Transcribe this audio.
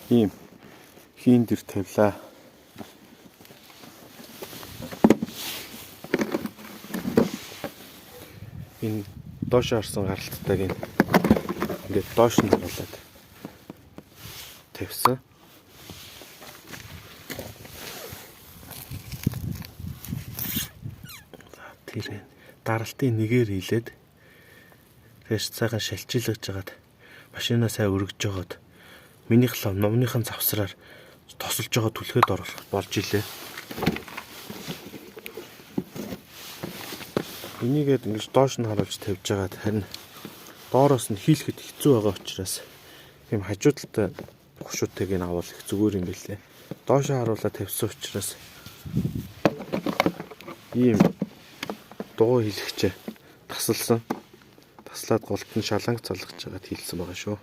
ийм хийн дээр тавилаа. Энэ доош харсан гаралтайг ингээд доош нь харуулад тавьсан. Тэр даралтын нэгээр хийлээд тэгэж цагаан шалчилгаж жагаад машинаа сайн өргөж жагаад минийх лав номныхан завсраар тосолж байгаа түлхээд оруулах болж илээ. Энийгээд ингэж доош нь харуулж тавьж жагаад харин доороос нь хийлэхэд хэцүү байгаа учраас тийм хажуудалтай гушуудтайг нь авал их зүгээр юм билээ. Доошоо харуулаад тавьсан учраас ийм дугуй хийлэгчээ таслаад голд нь шаланг залгаж жагаад хийлсэн байгаа шүү.